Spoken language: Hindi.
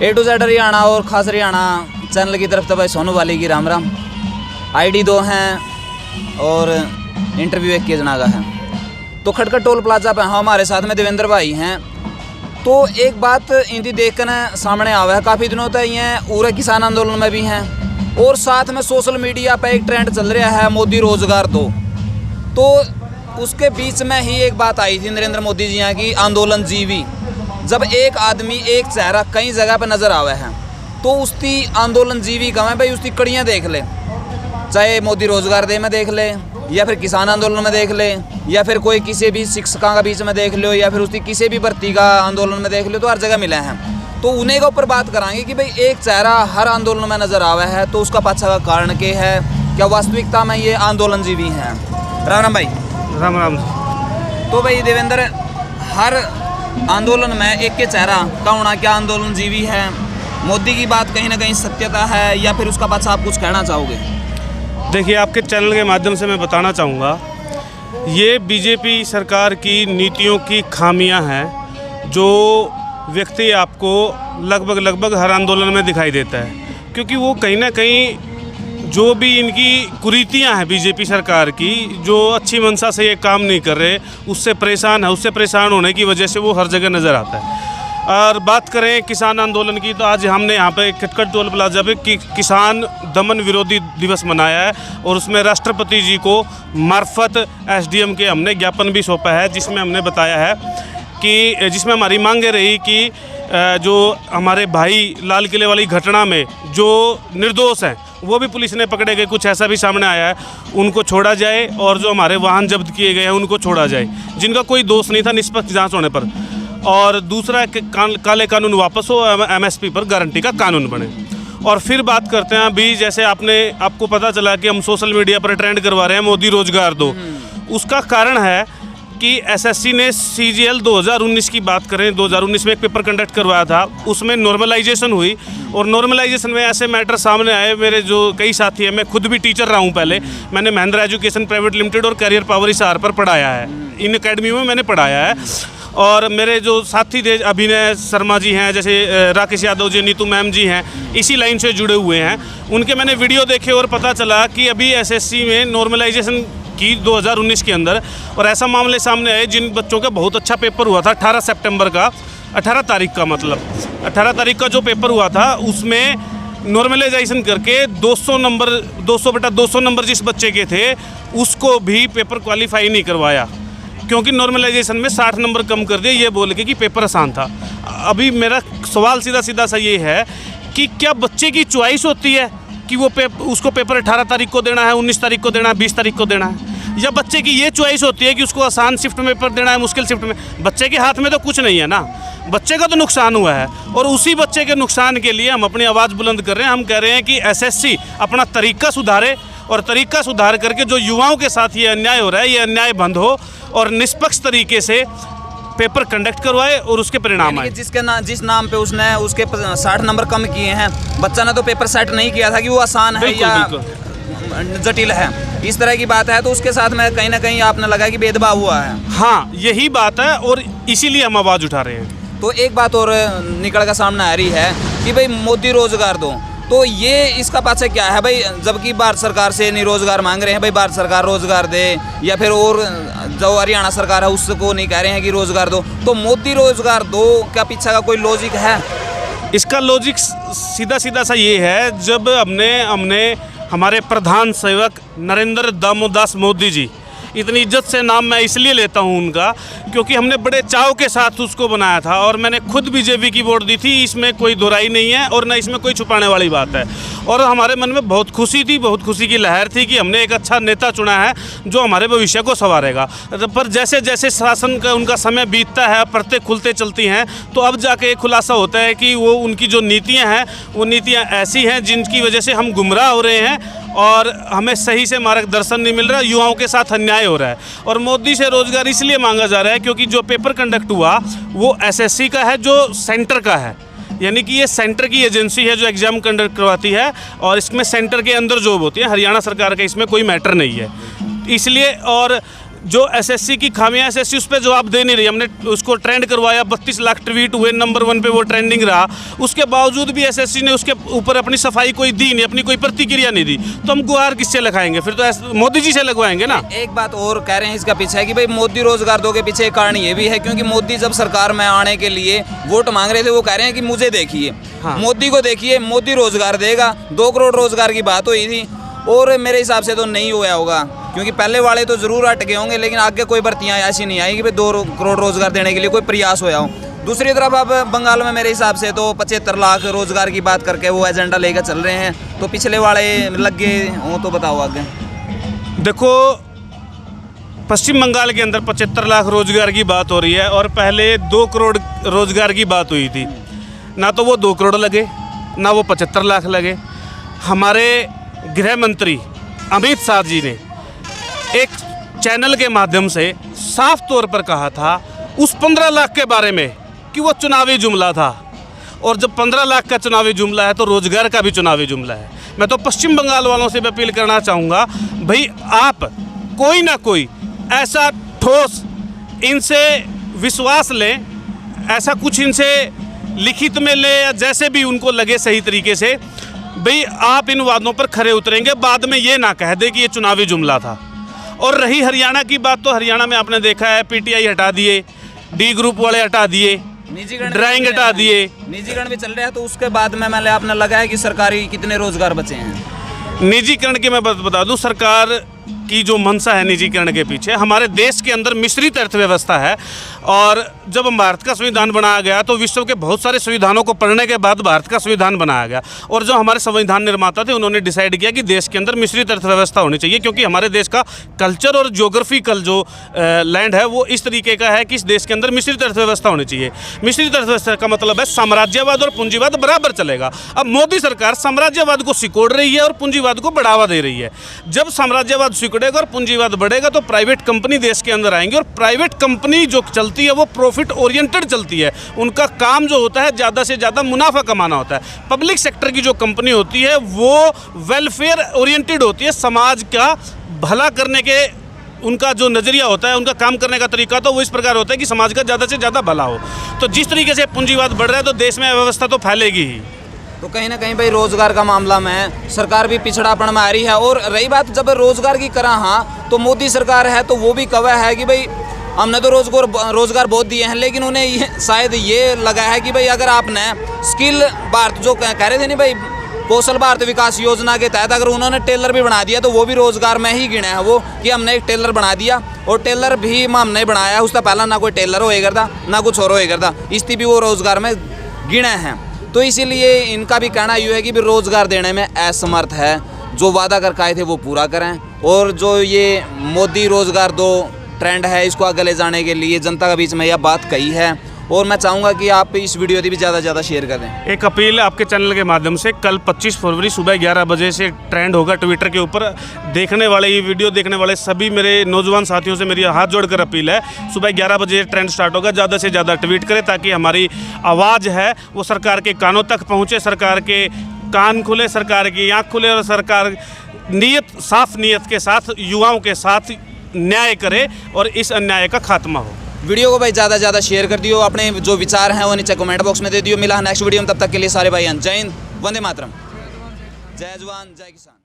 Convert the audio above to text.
A to Z हरियाणा और ख़ास हरियाणा चैनल की तरफ से भाई सोनू वाली की राम राम। ID 2 हैं और इंटरव्यू एक के जना का है। तो खटखड़ टोल प्लाजा पे हमारे साथ में देवेंद्र भाई हैं। तो एक बात इनकी देख कर सामने आवा है, काफ़ी दिनों तक ये पूरे किसान आंदोलन में भी हैं और साथ में सोशल मीडिया पे एक ट्रेंड चल रहा है मोदी रोजगार दो। तो उसके बीच में ही एक बात आई थी नरेंद्र मोदी जी यहाँ की आंदोलन जीवी। जब एक आदमी एक चेहरा कई जगह पे नज़र आवे है तो उसकी आंदोलन जीवी का है भाई, उसकी कड़ियाँ देख ले, चाहे मोदी रोजगार दे में देख ले या फिर किसान आंदोलन में देख ले या फिर कोई किसी भी शिक्षकों का बीच में देख लो या फिर उसकी किसी भी भर्ती का आंदोलन में देख लो, तो हर जगह मिले हैं। तो उन्हीं के ऊपर बात कराएंगे कि भाई एक चेहरा हर आंदोलन में नज़र आवा है तो उसका पाछा का कारण क्या है, क्या वास्तविकता में ये आंदोलन जीवी हैं। राम राम भाई। राम राम। तो भाई देवेंद्र, हर आंदोलन में एक के चेहरा का होना क्या आंदोलन जीवी है? मोदी की बात कहीं ना कहीं सत्यता है या फिर उसका पाछा आप कुछ कहना चाहोगे? देखिए, आपके चैनल के माध्यम से मैं बताना चाहूँगा, ये बीजेपी सरकार की नीतियों की खामियां हैं जो व्यक्ति आपको लगभग हर आंदोलन में दिखाई देता है। क्योंकि वो कहीं ना कहीं जो भी इनकी कुरीतियां हैं बीजेपी सरकार की, जो अच्छी मंशा से ये काम नहीं कर रहे, उससे परेशान है, उससे परेशान होने की वजह से वो हर जगह नज़र आता है। और बात करें किसान आंदोलन की, तो आज हमने यहाँ पे खटखड़ टोल प्लाजा पे किसान दमन विरोधी दिवस मनाया है और उसमें राष्ट्रपति जी को मार्फत SDM के हमने ज्ञापन भी सौंपा है, जिसमें हमने बताया है कि जिसमें हमारी मांगे रही कि जो हमारे भाई लाल किले वाली घटना में जो निर्दोष हैं वो भी पुलिस ने पकड़े गए, कुछ ऐसा भी सामने आया है, उनको छोड़ा जाए और जो हमारे वाहन जब्त किए गए हैं उनको छोड़ा जाए, जिनका कोई दोष नहीं था, निष्पक्ष जांच होने पर। और दूसरा काले कानून वापस हो, MSP पर गारंटी का कानून बने। और फिर बात करते हैं अभी, जैसे आपको पता चला कि हम सोशल मीडिया पर ट्रेंड करवा रहे हैं मोदी रोजगार दो। उसका कारण है कि SSC ने CGL 2019 की बात करें, 2019 में एक पेपर कंडक्ट करवाया था, उसमें नॉर्मलाइजेशन हुई और नॉर्मलाइजेशन में ऐसे मैटर सामने आए। मेरे जो कई साथी हैं, मैं खुद भी टीचर रहा हूँ पहले, मैंने महिंद्रा एजुकेशन प्राइवेट लिमिटेड और कैरियर पावर हिसार पर पढ़ाया है, इन अकेडमी में मैंने पढ़ाया है। और मेरे जो साथी थे, अभिनय शर्मा जी हैं, जैसे राकेश यादव जी, नीतू मैम जी हैं, इसी लाइन से जुड़े हुए हैं, उनके मैंने वीडियो देखे और पता चला कि अभी SSC में नॉर्मलाइजेशन की 2019 के अंदर, और ऐसा मामले सामने आए जिन बच्चों का बहुत अच्छा पेपर हुआ था 18 सितंबर का, 18 तारीख का, मतलब 18 तारीख का जो पेपर हुआ था उसमें नॉर्मलाइजेशन करके 200 नंबर जिस बच्चे के थे उसको भी पेपर क्वालिफाई नहीं करवाया, क्योंकि नॉर्मलाइजेशन में 60 नंबर कम कर दिए ये बोल के कि पेपर आसान था। अभी मेरा सवाल सीधा सा ये है कि क्या बच्चे की चॉइस होती है कि वो उसको पेपर 18 तारीख को देना है, 19 तारीख को देना है, 20 तारीख को देना है, या बच्चे की ये चॉइस होती है कि उसको आसान शिफ्ट में पेपर देना है, मुश्किल शिफ्ट में? बच्चे के हाथ में तो कुछ नहीं है ना, बच्चे का तो नुकसान हुआ है और उसी बच्चे के नुकसान के लिए हम अपनी आवाज़ बुलंद कर रहे हैं। हम कह रहे हैं कि SSC अपना तरीका सुधारे और तरीका सुधार करके जो युवाओं के साथ ये अन्याय हो रहा है, ये अन्याय बंद हो और निष्पक्ष तरीके से पेपर कंडक्ट करवाए और उसके परिणाम आए। जिस नाम पे उसने उसके 60 नंबर कम किए हैं, बच्चा ने तो पेपर सेट नहीं किया था कि वो आसान है या जटिल है, इस तरह की बात है। तो उसके साथ में कहीं ना कहीं आपने लगा कि भेदभाव हुआ है। हाँ, यही बात है और इसीलिए हम आवाज़ उठा रहे हैं। तो एक बात और निकल कर सामने आ रही है कि भाई मोदी रोजगार दो, तो ये इसका पाछे क्या है भाई? जबकि भारत सरकार से नहीं रोजगार मांग रहे हैं भाई, भारत सरकार रोजगार दे, या फिर और जो हरियाणा सरकार है उसको नहीं कह रहे हैं कि रोजगार दो, तो मोदी रोजगार दो क्या पीछे का कोई लॉजिक है? इसका लॉजिक सीधा सा ये है, जब हमने हमारे प्रधान सेवक नरेंद्र दामोदास मोदी जी, इतनी इज्जत से नाम मैं इसलिए लेता हूं उनका क्योंकि हमने बड़े चाव के साथ उसको बनाया था और मैंने खुद बीजेपी की वोट दी थी, इसमें कोई दोहराई नहीं है और न इसमें कोई छुपाने वाली बात है। और हमारे मन में बहुत खुशी थी, बहुत खुशी की लहर थी कि हमने एक अच्छा नेता चुना है जो हमारे भविष्य को संवारेगा। पर जैसे जैसे शासन का उनका समय बीतता है, परतें खुलते चलती हैं, तो अब जाके एक खुलासा होता है कि वो उनकी जो नीतियाँ हैं वो नीतियाँ ऐसी हैं जिनकी वजह से हम गुमराह हो रहे हैं और हमें सही से मार्गदर्शन नहीं मिल रहा, युवाओं के साथ अन्याय हो रहा है। और मोदी से रोजगार इसलिए मांगा जा रहा है क्योंकि जो पेपर कंडक्ट हुआ वो SSC का है, जो सेंटर का है, यानी कि ये सेंटर की एजेंसी है जो एग्ज़ाम कंडक्ट करवाती है और इसमें सेंटर के अंदर जॉब होती है। हरियाणा सरकार का इसमें कोई मैटर नहीं है, इसलिए। और जो एसएससी की खामियां, एसएससी उस पर जवाब दे नहीं रही। हमने उसको ट्रेंड करवाया, 32 लाख ट्वीट हुए, नंबर 1 पे वो ट्रेंडिंग रहा, उसके बावजूद भी एसएससी ने उसके ऊपर अपनी सफाई कोई दी नहीं, अपनी कोई प्रतिक्रिया नहीं दी। तो हम गुहार किससे लगाएंगे? फिर तो मोदी जी से लगवाएंगे ना। एक बात और कह रहे हैं इसका पीछे है कि भाई मोदी रोजगार दो के पीछे एक कारण ये भी है क्योंकि मोदी जब सरकार में आने के लिए वोट मांग रहे थे, वो कह रहे हैं कि मुझे देखिए, हाँ। मोदी को देखिए, मोदी रोजगार देगा। 2 करोड़ रोजगार की बात हुई थी और मेरे हिसाब से तो नहीं हुआ होगा क्योंकि पहले वाले तो जरूर अटके होंगे, लेकिन आगे कोई भर्तियाँ ऐसी नहीं आई कि भाई 2 करोड़ रोजगार देने के लिए कोई प्रयास होया हो। दूसरी तरफ अब बंगाल में मेरे हिसाब से तो 75 लाख रोजगार की बात करके वो एजेंडा लेकर चल रहे हैं, तो पिछले वाले लग गए हो तो बताओ आगे। देखो, पश्चिम बंगाल के अंदर 75 लाख रोजगार की बात हो रही है और पहले 2 करोड़ रोजगार की बात हुई थी। ना तो वो 2 करोड़ लगे, ना वो 75 लाख लगे। हमारे गृह मंत्री अमित शाह जी ने एक चैनल के माध्यम से साफ तौर पर कहा था उस 15 लाख के बारे में कि वो चुनावी जुमला था, और जब 15 लाख का चुनावी जुमला है तो रोजगार का भी चुनावी जुमला है। मैं तो पश्चिम बंगाल वालों से भी अपील करना चाहूँगा, भाई आप कोई ना कोई ऐसा ठोस इनसे विश्वास लें, ऐसा कुछ इनसे लिखित में ले या जैसे भी उनको लगे सही तरीके से, भाई आप इन वादों पर खरे उतरेंगे, बाद में ये ना कह दे कि ये चुनावी जुमला था। और रही हरियाणा की बात, तो हरियाणा में आपने देखा है पीटीआई हटा दिए, डी ग्रुप वाले हटा दिए, ड्राइंग हटा दिए, निजीकरण भी चल रहा है। तो उसके बाद में मैंने आपने लगाया कि सरकारी कितने रोजगार बचे हैं। निजीकरण की मैं बता दूं, सरकार की जो मंशा है निजीकरण के पीछे, हमारे देश के अंदर मिश्रित अर्थव्यवस्था है। और जब भारत का संविधान बनाया गया तो विश्व के बहुत सारे संविधानों को पढ़ने के बाद भारत का संविधान बनाया गया, और जो हमारे संविधान निर्माता थे उन्होंने डिसाइड किया कि देश के अंदर मिश्रित अर्थव्यवस्था होनी चाहिए, क्योंकि हमारे देश का कल्चर और ज्योग्राफिकल जो लैंड है वो इस तरीके का है कि इस देश के अंदर मिश्रित अर्थव्यवस्था होनी चाहिए। मिश्रित अर्थव्यवस्था का मतलब है साम्राज्यवाद और पूंजीवाद बराबर चलेगा। अब मोदी सरकार साम्राज्यवाद को सिकोड़ रही है और पूंजीवाद को बढ़ावा दे रही है। जब साम्राज्यवाद सिकुड़ेगा और पूंजीवाद बढ़ेगा तो प्राइवेट कंपनी देश के अंदर आएंगी, और प्राइवेट कंपनी जो चलती है वो प्रॉफिट ओरिएंटेड चलती है। उनका काम जो होता है ज़्यादा से ज़्यादा मुनाफा कमाना होता है। पब्लिक सेक्टर की जो कंपनी होती है वो वेलफेयर ओरिएंटेड होती है, समाज का भला करने के उनका जो नज़रिया होता है, उनका काम करने का तरीका तो वो इस प्रकार होता है कि समाज का ज़्यादा से ज़्यादा भला हो। तो जिस तरीके से पूंजीवाद बढ़ रहा है तो देश में अव्यवस्था तो फैलेगी ही। तो कहीं ना कहीं भाई रोजगार का मामला में सरकार भी पिछड़ापन में आ रही है। और रही बात जब रोजगार की करा, हाँ, तो मोदी सरकार है तो वो भी कवा है कि भाई हमने तो रोजगार बहुत दिए हैं, लेकिन उन्हें शायद ये लगा है कि भाई अगर आपने स्किल भारत जो कह रहे थे नहीं भाई, कौशल भारत विकास योजना के तहत अगर उन्होंने टेलर भी बना दिया तो वो भी रोजगार में ही गिना है। वो कि हमने एक टेलर बना दिया, और टेलर भी हमने बनाया, उसका पहला ना कोई टेलर होए करता ना कुछ और होए करता, इसलिए भी वो रोजगार में गिने हैं। तो इसीलिए इनका भी कहना ये है कि भी रोजगार देने में असमर्थ है। जो वादा करके आए थे वो पूरा करें, और जो ये मोदी रोजगार दो ट्रेंड है इसको आगे ले जाने के लिए जनता के बीच में यह बात कही है। और मैं चाहूँगा कि आप इस वीडियो भी ज़्यादा से ज़्यादा शेयर करें। एक अपील आपके चैनल के माध्यम से, कल 25 फरवरी सुबह 11 बजे से ट्रेंड होगा ट्विटर के ऊपर। देखने वाले, ये वीडियो देखने वाले सभी मेरे नौजवान साथियों से मेरी हाथ जोड़कर अपील है, सुबह 11 बजे ट्रेंड स्टार्ट होगा, ज़्यादा से ज़्यादा ट्वीट करें ताकि हमारी आवाज़ है वो सरकार के कानों तक पहुँचे, सरकार के कान खुले, सरकार की आँख खुले, और सरकार साफ नीयत के साथ युवाओं के साथ न्याय करे और इस अन्याय का खात्मा हो। वीडियो को भाई ज़्यादा से ज़्यादा शेयर कर दियो, अपने जो विचार हैं वो नीचे कमेंट बॉक्स में दे दियो। मिला नेक्स्ट वीडियो में, तब तक के लिए सारे भाई जय हिंद, वंदे मातरम, जय जवान जय किसान।